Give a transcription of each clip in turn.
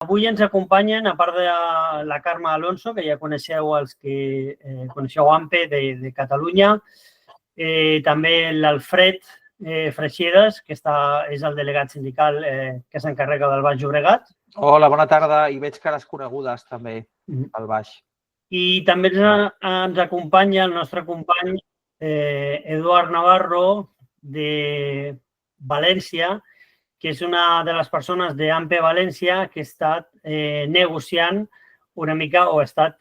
Avui ens acompanyen, a part de la Carme Alonso, que ja coneixeu els que coneixeu AMPE de Catalunya, també l'Alfred Freixedes, que és el delegat sindical que s'encarrega del Baix Llobregat. Hola, bona tarda. I veig cares conegudes també al baix. I també ens acompanya el nostre company Eduard Navarro de València, que és una de les persones d'AMPE València que ha estat negociant una mica, o ha estat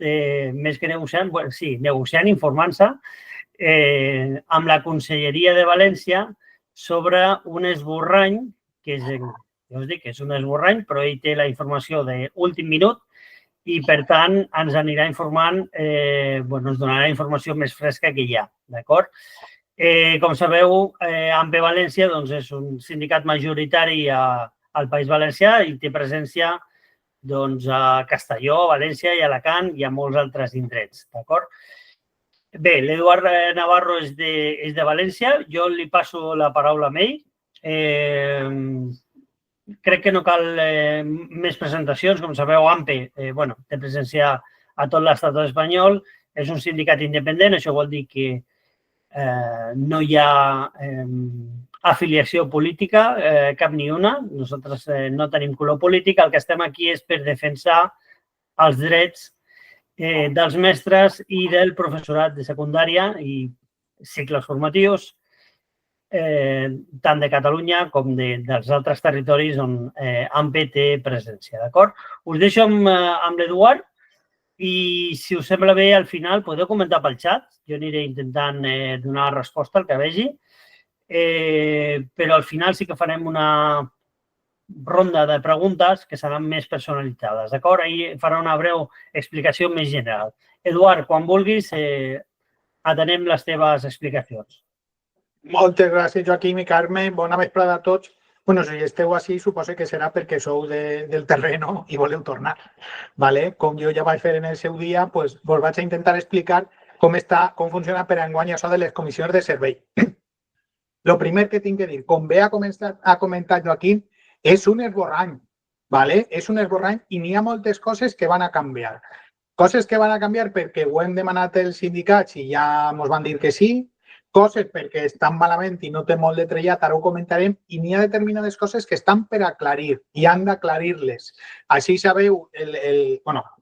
més que negociant, sí, negociant, informant-se amb la Conselleria de València sobre un esborrany, que ja us dic que és un esborrany, però ell té la informació d'últim minut i, per tant, ens anirà informant, ens donarà informació més fresca que hi ha, d'acord? Com sabeu, AMPE València és un sindicat majoritari al País Valencià i té presència a Castelló, a València i a Alacant i a molts altres indrets, d'acord? Bé, l'Eduard Navarro és de València. Jo li passo la paraula a ell. Crec que no cal més presentacions. Com sabeu, AMPE té presència a tot l'estat espanyol. És un sindicat independent. Això vol dir que no hi ha afiliació política, cap ni una. Nosaltres no tenim color polític. El que estem aquí és per defensar els drets dels mestres i del professorat de secundària i cicles formatius, tant de Catalunya com dels altres territoris on AMPE té presència, d'acord? Us deixo amb l'Eduard i, si us sembla bé, al final podeu comentar pel xat. Jo aniré intentant donar resposta al que vegi, però al final sí que farem una ronda de preguntes que seran més personalitzades, d'acord? Ahir farà una breu explicació més general. Eduard, quan vulguis, atenem les teves explicacions. Moltes gràcies, Joaquim i Carme. Bona vesprada a tots. Si esteu així, suposo que serà perquè sou del terreno i voleu tornar. Com jo ja vaig fer en el seu dia, vos vaig a intentar explicar com funciona per enguany això de les comissions de servei. El primer que tinc que dir, com bé ha comentat Joaquim, és un esborrany. És un esborrany i n'hi ha moltes coses que van a canviar. Coses que van a canviar perquè ho hem demanat els sindicats i ja ens van dir que sí. Coses perquè estan malament i no té molt de trellat, ara ho comentarem, i n'hi ha determinades coses que estan per aclarir i han d'aclarir-les. Així sabeu,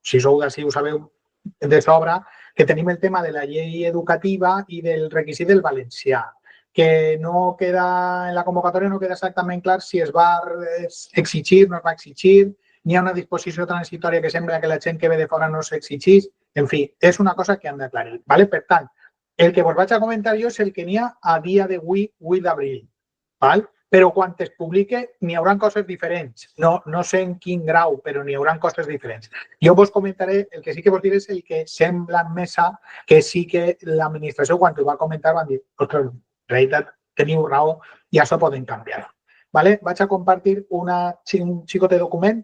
si sou d'ací ho sabeu de sobre, que tenim el tema de la llei educativa i del requisit del valencià, que no queda en la convocatòria, no queda exactament clar si es va exigir, no es va exigir, n'hi ha una disposició transitòria que sembla que la gent que ve de fora no s'exigís. En fi, és una cosa que han d'aclarir. Per tant, el que vos vaig a comentar jo és el que n'hi ha a dia d'avui, 8 d'abril. Però quan es publique n'hi haurà coses diferents. No sé en quin grau, però n'hi haurà coses diferents. Jo vos comentaré, el que sí que vos diré és el que sembla en mesa, que sí que l'administració, quan ho va comentar, van dir, ostres, en realitat teniu raó i això poden canviar. Vaig a compartir un xicot de document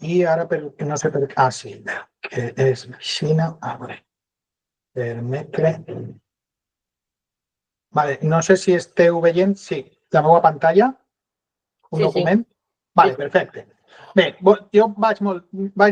i ara, no sé per què, sí, que és Xina, permetre. No sé si esteu veient, sí, la meva pantalla, un document. Perfecte. Bé, jo vaig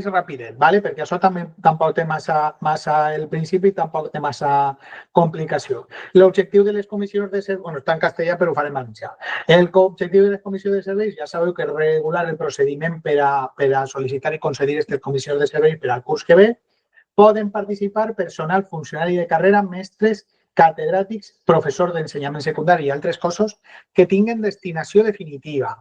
rapidet, perquè això tampoc té massa el principi, tampoc té massa complicació. L'objectiu de les comissions de serveis, està en castellà però ho farem en valencià. L'objectiu de les comissions de serveis, ja sabeu que és regular el procediment per a sol·licitar i concedir aquestes comissions de serveis per al curs que ve. Poden participar personal funcionari de carrera, mestres, catedràtics, professors d'ensenyament secundari i altres cossos que tinguen destinació definitiva.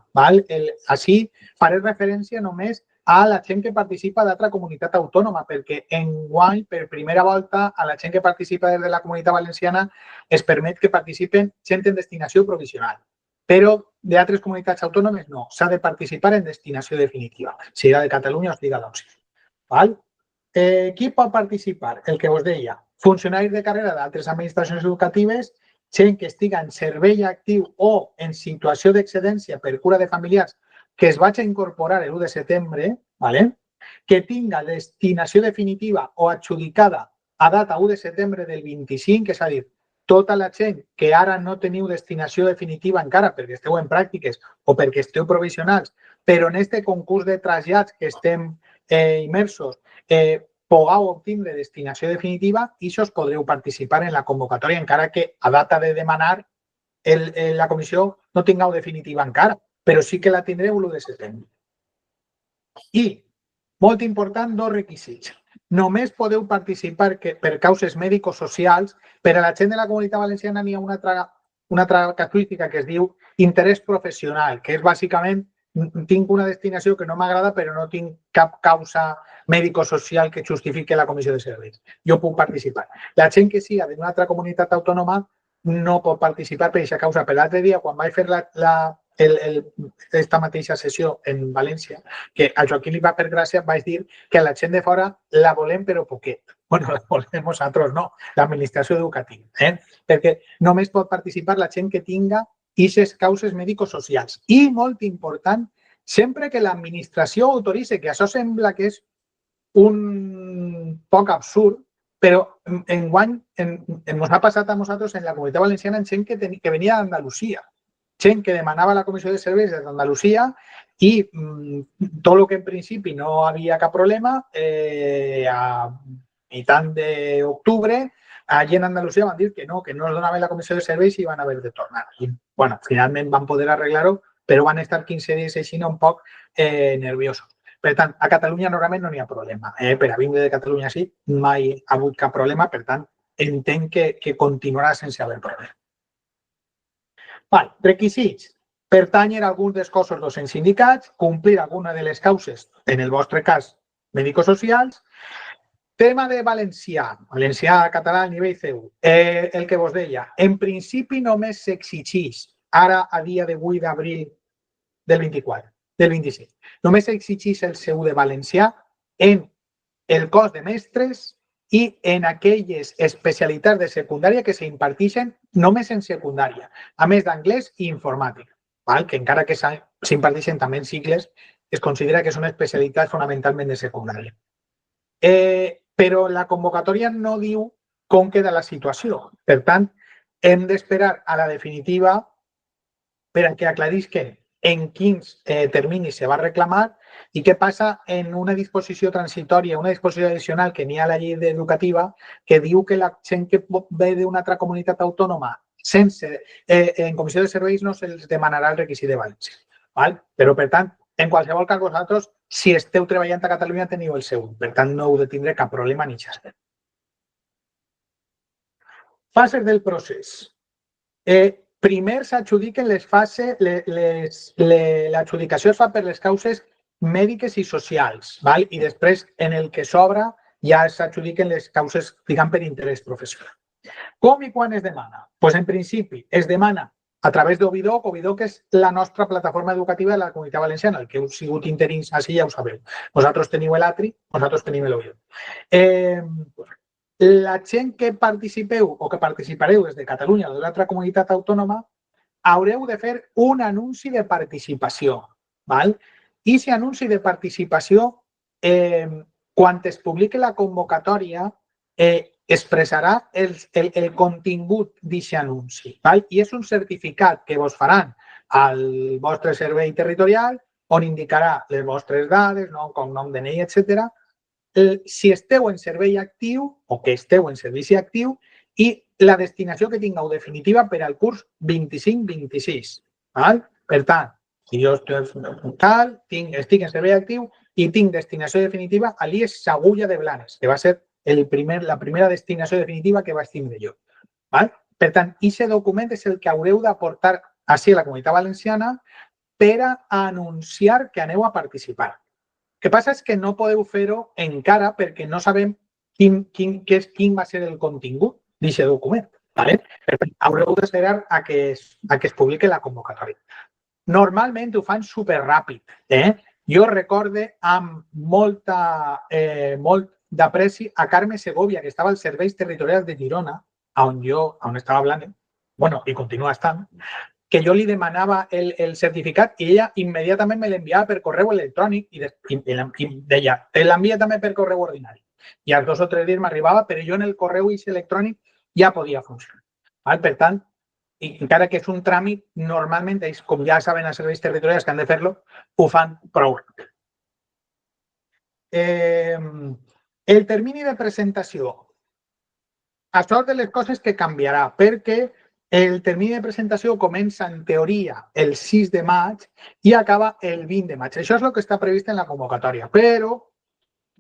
Així faré referència només a la gent que participa d'altra comunitat autònoma, perquè enguany, per primera volta, a la gent que participa des de la Comunitat Valenciana es permet que participen gent en destinació provisional. Però d'altres comunitats autònomes no, s'ha de participar en destinació definitiva, siga de Catalunya o siga d'Òssia. Qui pot participar? El que us deia, funcionaris de carrera d'altres administracions educatives, gent que estiga en servei actiu o en situació d'excedència per cura de familiars que es vagi a incorporar l'1 de setembre, que tinga destinació definitiva o adjudicada a data 1 de setembre del 25, és a dir, tota la gent que ara no teniu destinació definitiva encara perquè esteu en pràctiques o perquè esteu provisionals, però en este concurs de trasllats que estem immersos pugueu obtindre destinació definitiva i us podreu participar en la convocatòria encara que a data de demanar la comissió no tingueu definitiva encara, però sí que la tindreu l'1 de setembre. I, molt important, 2 requisits. Només podeu participar per causes mèdico-socials. Per a la gent de la Comunitat Valenciana n'hi ha una altra casuística que es diu interès professional, que és bàsicament tinc una destinació que no m'agrada però no tinc cap causa mèdico-social que justifiqui la comissió de serveis. Jo puc participar. La gent que siga d'una altra comunitat autònoma no pot participar per aquesta causa. Per l'altre dia, quan vaig fer aquesta mateixa sessió en València, que a Joaquim li va per gràcia, vaig dir que a la gent de fora la volem però poquet. Bueno, la volem nosaltres no, l'administració educativa. Perquè només pot participar la gent que tinga aquestes causes mèdico-socials. I, molt important, sempre que l'administració autoritzi, que això sembla que és un poc absurd, però enguany ens ha passat a nosaltres en la Comunitat Valenciana en gent que venia d'Andalusia, gent que demanava la comissió de serveis d'Andalusia i tot el que en principi no havia cap problema, a mitjà d'octubre, allí en Andalusia van dir que no es donava la comissió de serveis i van haver de tornar. I, bueno, finalment van poder arreglar-ho, però van estar 15 dies així un poc nerviosos. Per tant, a Catalunya normalment no n'hi ha problema. Per a vindre de Catalunya sí, mai ha hagut cap problema, per tant, entenc que continuarà sense haver problema. Requisits. Pertanyer a alguns dels cossos docents sindicats, complir alguna de les causes, en el vostre cas, mèdico-socials. Tema de valencià, català, nivell C1. El que vos deia, en principi només s'exigeix, ara a dia d'avui d'abril del 25, només s'exigeix el C1 de valencià en el cos de mestres i en aquelles especialitats de secundària que s'imparteixen només en secundària, a més d'anglès i informàtica, que encara que s'imparteixen també en cicles, es considera que són especialitats fonamentalment de secundària. Però la convocatòria no diu com queda la situació. Per tant, hem d'esperar a la definitiva per a que aclarisquen en quins terminis se va reclamar i què passa en una disposició transitòria, una disposició addicional que n'hi ha a la llei educativa que diu que la gent que ve d'una altra comunitat autònoma en comissió de serveis no se'ls demanarà el requisit de València. Però, per tant, en qualsevol cas, vosaltres, si esteu treballant a Catalunya, teniu el C1. Per tant, no heu de tindre cap problema ni xastre. Fases del procés. Primer s'adjudiquen les fases, l'adjudicació es fa per les causes mèdiques i socials, i després, en el que s'obra, ja s'adjudiquen les causes, diguem, per interès professional. Com i quan es demana? Doncs, en principi, es demana a través d'Ovidoc, Ovidoc és la nostra plataforma educativa de la Comunitat Valenciana, el que heu sigut interins així ja ho sabeu. Vosaltres teniu l'Atri, vosaltres teniu l'Ovidoc. La gent que participeu o que participareu des de Catalunya o d'una altra comunitat autònoma haureu de fer un anunci de participació. I aquest anunci de participació, quan es publiqui la convocatòria, expressarà el contingut d'aquest anunci. I és un certificat que vos faran al vostre servei territorial on indicarà les vostres dades, nom, cognom, DNI, etc. Si esteu en servei actiu o que esteu en servici actiu i la destinació que tingueu definitiva per al curs 25-26. Per tant, si jo estic en servei actiu i tinc destinació definitiva a l'IES Sagulla de Blanes, que va ser la primera destinació definitiva que vaig tindre jo. Per tant, aquest document és el que haureu d'aportar així a la Comunitat Valenciana per a anunciar que aneu a participar. El que passa és que no podeu fer-ho encara perquè no sabem quin va ser el contingut d'aquest document. Per tant, haureu d'esperar a que es publiqui la convocatòria. Normalment ho fan superràpid. Jo recorde amb molt d'apreci a Carme Segovia, que estava als serveis territorials de Girona, on estava Blanes, i continua estant, que jo li demanava el certificat i ella immediatament me l'enviava per correu electrònic i deia, te l'envia també per correu ordinari. I als 2 o 3 dies m'arribava, però jo en el correu electrònic ja podia funcionar. Val? Per tant, i encara que és un tràmit, normalment ells, com ja saben els serveis territorials que han de fer-lo, ho fan prou ràpid. El termini de presentació. Això és de les coses que canviarà, perquè el termini de presentació comença, en teoria, el 6 de maig i acaba el 20 de maig. Això és el que està previst en la convocatòria, però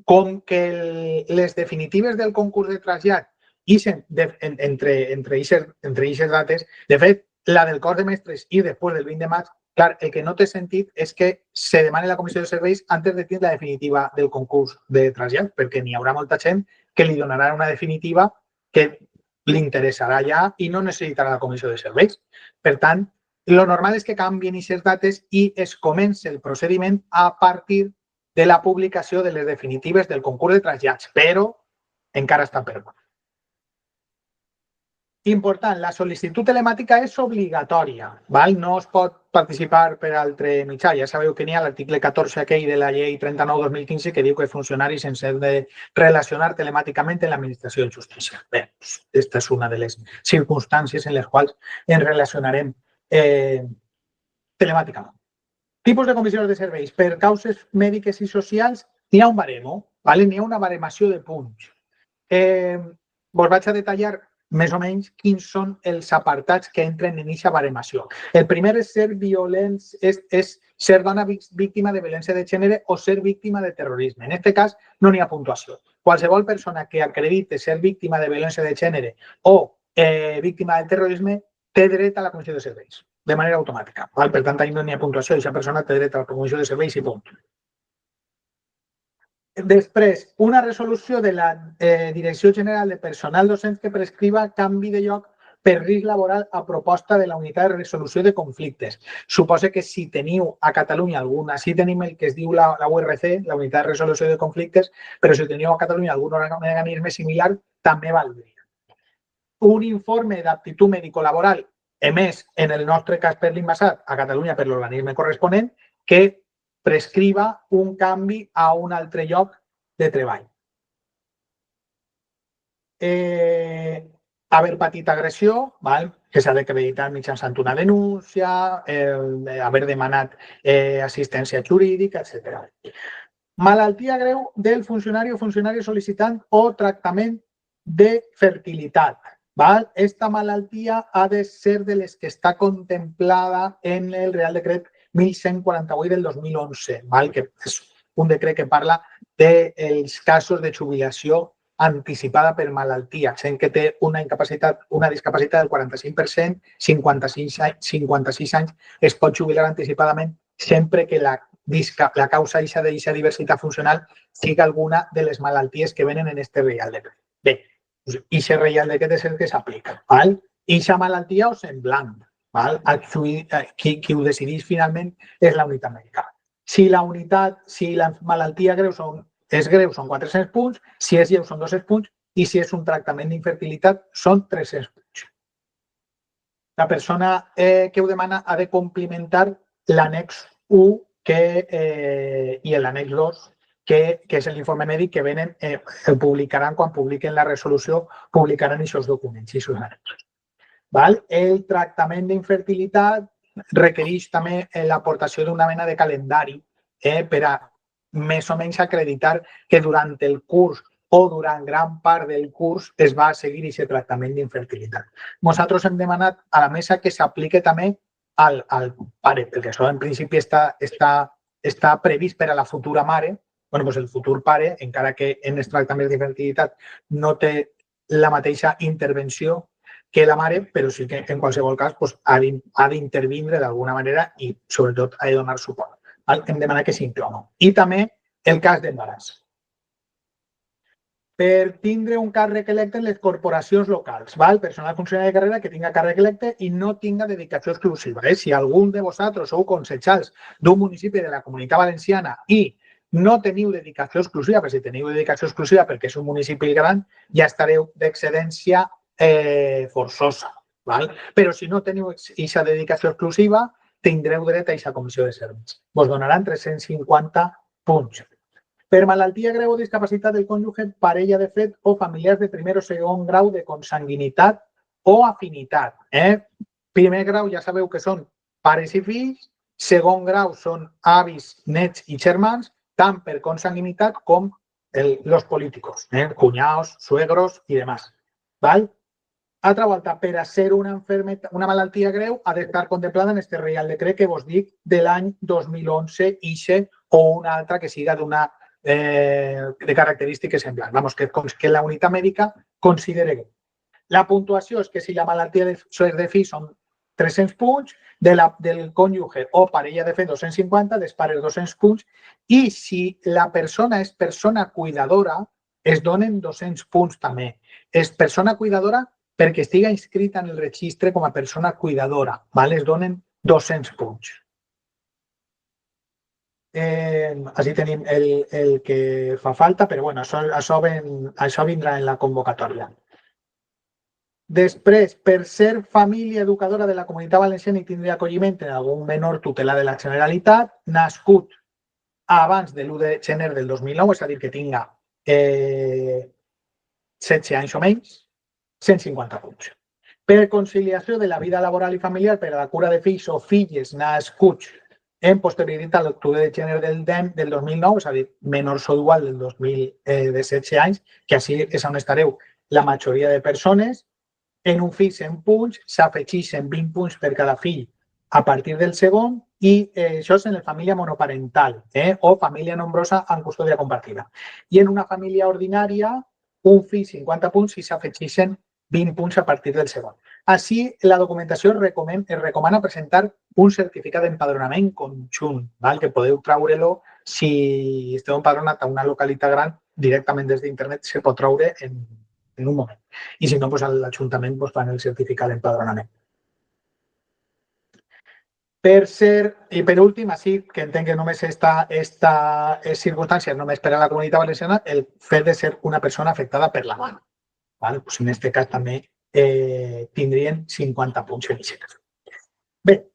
com que les definitives del concurs de trasllat ixen entre aquestes dates, de fet, la del cos de mestres i després del 20 de maig, clar, el que no té sentit és que se demani la comissió de serveis antes de tenir la definitiva del concurs de trasllat, perquè n'hi haurà molta gent que li donarà una definitiva que li interessarà ja i no necessitarà la comissió de serveis. Per tant, lo normal és que canvien aquestes dates i es comença el procediment a partir de la publicació de les definitives del concurs de trasllats, però encara està per veure. Important, la sol·licitud telemàtica és obligatòria, val? No es pot participar per altre mitjà. Ja sabeu que n'hi ha l'article 14 aquell de la llei 39/2015 que diu que els funcionaris ens hem de relacionar telemàticament en l'administració de justícia. Bé, aquesta és una de les circumstàncies en les quals ens relacionarem telemàticament. Tipus de comissions de serveis. Per causes mèdiques i socials n'hi ha un baremo, ¿vale? N'hi ha una baremació de punts. Vos vaig a detallar més o menys quins són els apartats que entren en aquesta baremació. El primer és ser violents, és ser dona víctima de violència de gènere o ser víctima de terrorisme. En aquest cas no n'hi ha puntuació. Qualsevol persona que acredite ser víctima de violència de gènere o víctima del terrorisme té dret a la comissió de serveis de manera automàtica. Val? Per tant, no n'hi ha puntuació. Aquesta persona té dret a la comissió de serveis i punt. Després, una resolució de la Direcció General de Personal Docent que prescriva canvi de lloc per risc laboral a proposta de la Unitat de Resolució de Conflictes. Suposa que si teniu a Catalunya alguna, si tenim el que es diu la URC, la Unitat de Resolució de Conflictes, però si teniu a Catalunya algun organisme similar, també valdria. Un informe d'aptitud mèdico-laboral emès, en el nostre cas per l'Invasat, a Catalunya per l'organisme corresponent, que prescriva un canvi a un altre lloc de treball. Haver patit agressió, val? Que s'ha d'acreditar mitjançant una denúncia, haver demanat assistència jurídica, etc. Malaltia greu del funcionari o funcionari sol·licitant o tractament de fertilitat. Val? Esta malaltia ha de ser de les que està contemplada en el Real Decret 1148 del 2011, val? Que és un decret que parla dels casos de jubilació anticipada per malaltia, gent que té una discapacitat del 45%, 56 anys, es pot jubilar anticipadament sempre que la causa d'aquesta diversitat funcional sigui alguna de les malalties que venen en aquest Real Decret. Bé, i aquest Real Decret és el que s'aplica. I aquesta malaltia o semblant, qui ho decideix finalment és la unitat mèdica. Si la malaltia greu és greu, són 400 punts, si és lleu, són 200 punts, i si és un tractament d'infertilitat, són 300 punts. La persona que ho demana ha de complimentar l'annex 1 i l'annex 2, que és l'informe mèdic que venen, el publicaran quan publiquen la resolució, publicaran aquests documents, aquests annexos. El tractament d'infertilitat requereix també l'aportació d'una mena de calendari per a més o menys acreditar que durant el curs o durant gran part del curs es va seguir aquest tractament d'infertilitat. Nosaltres hem demanat a la mesa que s'apliqui també al pare, perquè això en principi està previst per a la futura mare. Doncs el futur pare, encara que en els tractaments d'infertilitat no té la mateixa intervenció que la mare, però sí que en qualsevol cas ha d'intervindre d'alguna manera i sobretot ha de donar suport. Hem demanat que s'inclou. I també el cas d'embaràs. Per tindre un càrrec electe en les corporacions locals, personal funcionari de carrera que tinga càrrec electe i no tinga dedicació exclusiva. Si algun de vosaltres sou consellers d'un municipi de la Comunitat Valenciana i no teniu dedicació exclusiva, però si teniu dedicació exclusiva perquè és un municipi gran, ja estareu d'excedència forçosa. Però si no teniu aquesta dedicació exclusiva, tindreu dret a aquesta comissió de serveis. Vos donaran 350 punts. Per malaltia greu o discapacitat del cònjuge, parella de fet o familiars de primer o segon grau de consanguinitat o afinitat. Primer grau ja sabeu que són pares i fills, segon grau són avis, nets i germans, tant per consanguinitat com los políticos, cuñados, suegros i demás. ¿Vale? Altra volta, per a ser una malaltia greu, ha d'estar contemplada en este Reial Decret que vos dic de l'any 2011, IXE, o una altra que siga de característiques semblants. Vamos, que la unitat mèdica considere. La puntuació és que si la malaltia és de fill són 300 punts, del cònjuge o parella de fet 250, dels pares 200 punts, i si la persona és persona cuidadora, es donen 200 punts també. És persona cuidadora perquè estiga inscrita en el registre com a persona cuidadora, ¿vale? Es donen 200 punts. Així tenim el que fa falta, però bueno, això vindrà en la convocatòria. Després, per ser família educadora de la Comunitat Valenciana i tindre acolliment en algun menor tutela de la Generalitat, nascut abans de l'1 de gener del 2009, és a dir, que tinga 16 anys o menys, 150 punts. Per conciliació de la vida laboral i familiar per a la cura de fills o filles nascuts en posterioritat a l'1 de gener del 2009, és a dir, menors o igual de 16 anys, que així és on estareu la majoria de persones, en un fill 100 punts, s'afegeixen 20 punts per cada fill a partir del segon i això és en la família monoparental o família nombrosa en custòdia compartida. I en una família ordinària, un fill 50 punts i s'afegeixen 20 punts a partir del segon. Així, la documentació es recomana presentar un certificat d'empadronament conjunt, que podeu treure-lo si esteu empadronat a una localitat gran, directament des d'internet se pot treure en un moment. I si no, l'Ajuntament fan el certificat d'empadronament. I per últim, així que entenc que només esta circumstància només per a la Comunitat Valenciana, el fet de ser una persona afectada per la mano. En aquest cas també tindrien 50 punts en aquest cas. Bé,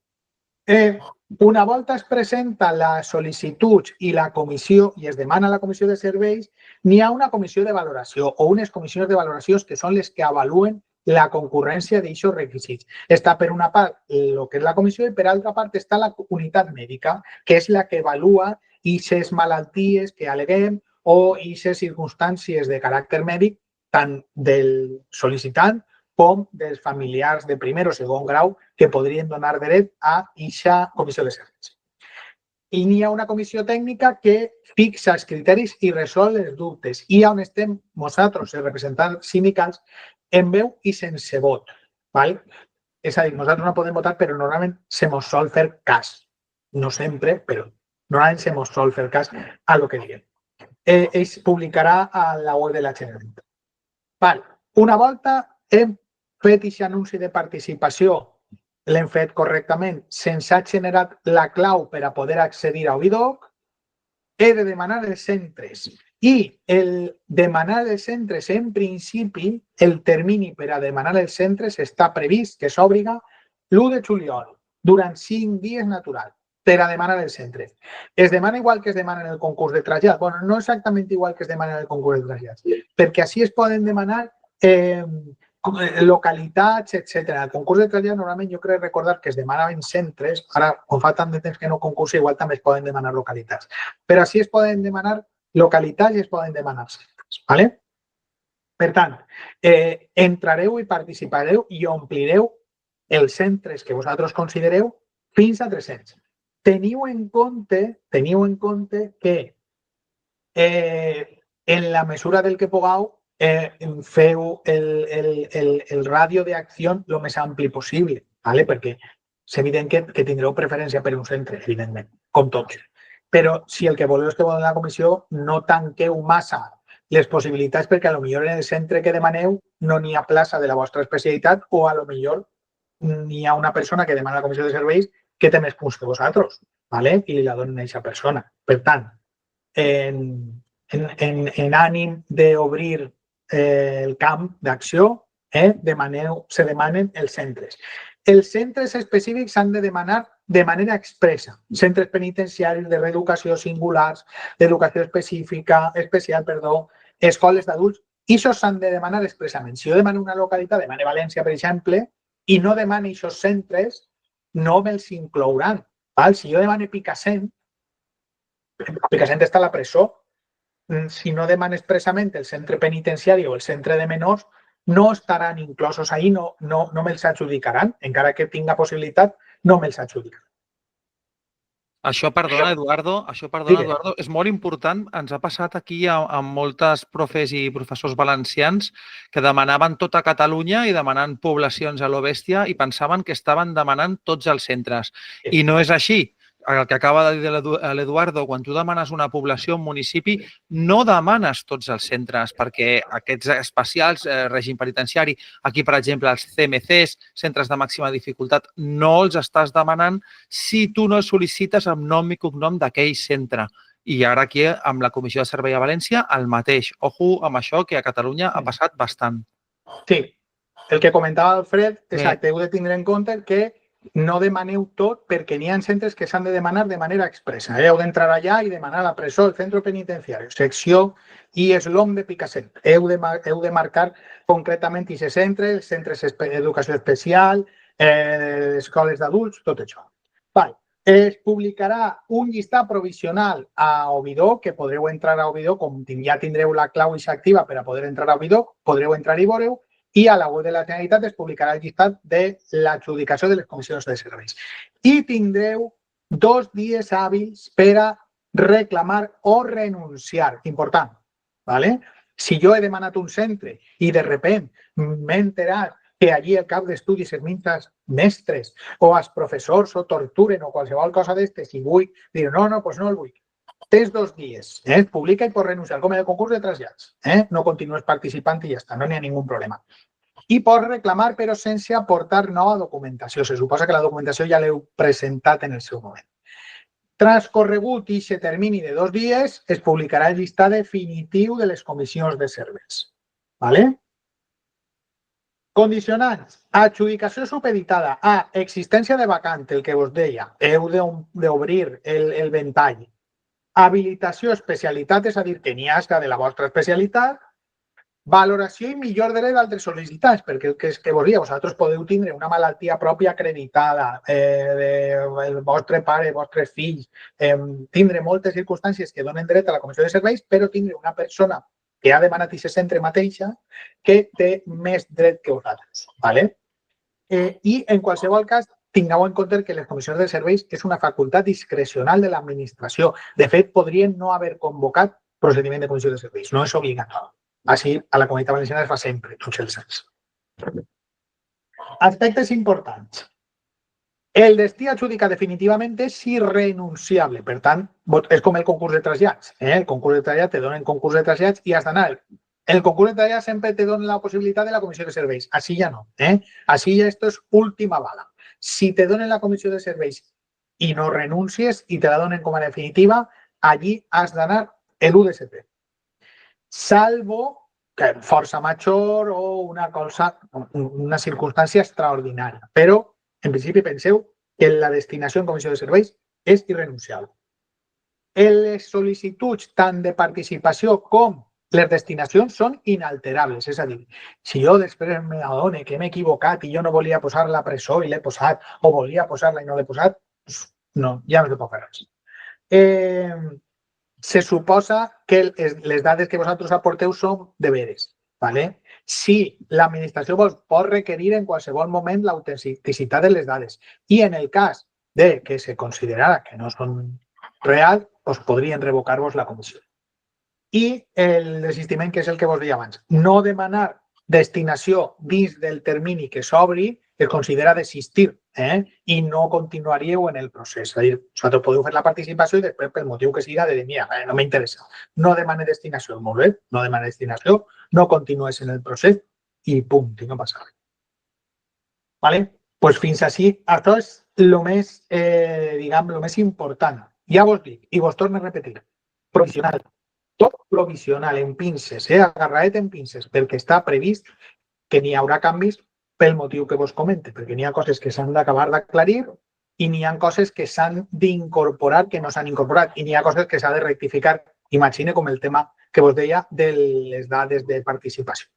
una volta es presenta la sol·licitud i la comissió i es demana la comissió de serveis, n'hi ha una comissió de valoració o unes comissions de valoració que són les que avaluen la concurrència d'aixos requisits. Està per una part el que és la comissió i per altra part està la unitat mèdica, que és la que avalua aquestes malalties que aleguem o aquestes circumstàncies de caràcter mèdic tant del sol·licitant com dels familiars de primer o segon grau que podrien donar dret a aquesta comissió de serveis. I n'hi ha una comissió tècnica que fixa els criteris i resol els dubtes. I on estem nosaltres, els representants sindicals, en veu i sense vot. És a dir, nosaltres no podem votar, però normalment se mos sol fer cas. No sempre, però normalment se mos sol fer cas a lo que diguem. Es publicarà a la web de la Generalitat. Una volta hem fet aquest anunci de participació, l'hem fet correctament, se'ns ha generat la clau per a poder accedir a Ovidoc, he de demanar els centres. I el demanar els centres, en principi, el termini per a demanar els centres està previst que s'obriga l'1 de juliol, durant 5 dies naturals, per a demanar els centres. Es demana igual que es demana en el concurs de trasllat. Bueno, no exactament igual que es demana en el concurs de trasllat, perquè així es poden demanar localitats, etc. El concurs de trasllat, normalment jo crec recordar que es demanaven centres, ara, com fa tant de temps que no concursa, igual també es poden demanar localitats. Però així es poden demanar localitats i es poden demanar centres. Per tant, entrareu i participareu i omplireu els centres que vosaltres considereu fins a 300. Teniu en compte que en la mesura del que pugueu feu el ràdio d'acció el més ampli possible, perquè és evident que tindreu preferència per un centre, evidentment, com tots. Però si el que voleu és que voleu la comissió, no tanqueu massa les possibilitats perquè potser en el centre que demaneu no n'hi ha plaça de la vostra especialitat o potser n'hi ha una persona que demana la comissió de serveis que té més punts que vosaltres i li la donen a aquesta persona. Per tant, en ànim d'obrir el camp d'acció, se demanen els centres. Els centres específics s'han de demanar de manera expressa. Centres penitenciaris de reeducació singulars, d'educació especial, escoles d'adults, I això s'han de demanar expressament. Si jo demano una localitat, demane València, per exemple, i no demane aquests centres, no me'ls inclouran. Val? Si jo demane Picassent està a la presó. Si no demana expressament el centre penitenciari o el centre de menors, no estaran inclosos ahí, no me'ls adjudicaran. Encara que tinga possibilitat, no me'ls adjudicaran. Això, perdona, Eduardo, és molt important. Ens ha passat aquí amb moltes profes i professors valencians que demanaven tota Catalunya i demanant poblacions a lo bèstia i pensaven que estaven demanant tots els centres. I no és així. El que acaba de dir l'Eduardo, quan tu demanes una població, un municipi, no demanes tots els centres, perquè aquests especials, règim penitenciari, aquí, per exemple, els CMCs, centres de màxima dificultat, no els estàs demanant si tu no sol·licites amb nom i cognom d'aquell centre. I ara aquí, amb la Comissió de Servei a València, el mateix. Ojo amb això, que a Catalunya ha passat bastant. Sí, el que comentava Alfred, exacte, heu de tindre en compte que no demaneu tot perquè n'hi ha centres que s'han de demanar de manera expressa. Heu d'entrar allà i demanar a la presó, el centre penitenciari, secció i eslom de Picassent. Heu de marcar concretament aquest centre, els centres d'educació especial, escoles d'adults, tot això. Vale. Es publicarà un llistat provisional a Ovidor, que podreu entrar a Ovidor, com ja tindreu la clau activa per a poder entrar a Ovidor, podreu entrar i veureu, i a la web de la Generalitat es publicarà el llistat de l'adjudicació de les comissions de serveis. I tindreu 2 dies hàbils per a reclamar o renunciar. Important. ¿Vale? Si jo he demanat un centre i de sobte m'he enterat que allí el cap d'estudis, els mestres o els professors o torturen o qualsevol cosa d'estes i vull dir no, doncs no el vull. Tens 2 dies. Publica i pots renunciar, com en el concurs de trasllats. No continues participant i ja està, no n'hi ha ningú problema. I pots reclamar, però sense aportar nova documentació. Se suposa que la documentació ja l'heu presentat en el seu moment. Transcorregut aquest termini de 2 dies, es publicarà el llistat definitiu de les comissions de serveis. ¿Vale? Condicionants. Adjudicació supeditada a existència de vacant, el que us deia. Heu d'obrir el ventall. Habilitació especialitat, és a dir, que n'hi hagi de la vostra especialitat. Valoració i millor de les altres sol·licitants, perquè el que vos dia, vosaltres podeu tindre una malaltia pròpia acreditada, el vostre pare, els vostres fills, tindre moltes circumstàncies que donen dret a la comissió de serveis, però tindre una persona que ha demanat aquest centre mateixa que té més dret que vosaltres. ¿Vale? I en qualsevol cas, tingueu en compte que les comissions de serveis és una facultat discrecional de l'administració. De fet, podrien no haver convocat procediment de comissió de serveis. No és obligatori. Així, a la Comunitat Valenciana es fa sempre, tots els anys. Aspectes importants. El destí adjudicat definitivament és irrenunciable. Per tant, és com el concurs de trasllats. El concurs de trasllats te donen concurs de trasllats i has d'anar. El concurs de trasllats sempre te dona la possibilitat de la comissió de serveis. Així ja no. Així ja esto és última bala. Si te donen la comissió de serveis i no renuncies i te la donen com a definitiva, allí has d'anar l'1 de setembre. Salvo que força major o una circumstància extraordinària. Però, en principi, penseu que la destinació en comissió de serveis és irrenunciable. Les sol·licituds tant de participació com les destinacions són inalterables. És a dir, si jo després m'adono que m'he equivocat i jo no volia posar la presó i l'he posat, o volia posar-la i no l'he posat, no, ja no se pot fer res. Se suposa que les dades que vosaltres aporteu són de veres. ¿Vale? Si l'administració pot requerir en qualsevol moment l'autenticitat de les dades i en el cas de que se considerara que no són reals, doncs podrien revocar-vos la comissió. I el desistiment, que és el que vos deia abans, no demanar destinació dins del termini que s'obri es considera desistir i no continuaríeu en el procés. És a dir, vosaltres podeu fer la participació i després, pel motiu que siga, de dir, mira, no m'interessa. No demane destinació, molt bé, no demane destinació, no continues en el procés i pum, i no passa res. Vale? Pues fins així, això és el més, diguem, el més important. Ja vos dic, i vos torno a repetir, provisional. Tot provisional en pinces, agarraet en pinces, perquè està previst que n'hi haurà canvis pel motiu que vos comente, perquè n'hi ha coses que s'han d'acabar d'aclarir i n'hi ha coses que s'han d'incorporar que no s'han incorporat i n'hi ha coses que s'ha de rectificar. Imagine com el tema que vos deia de les dades de participació.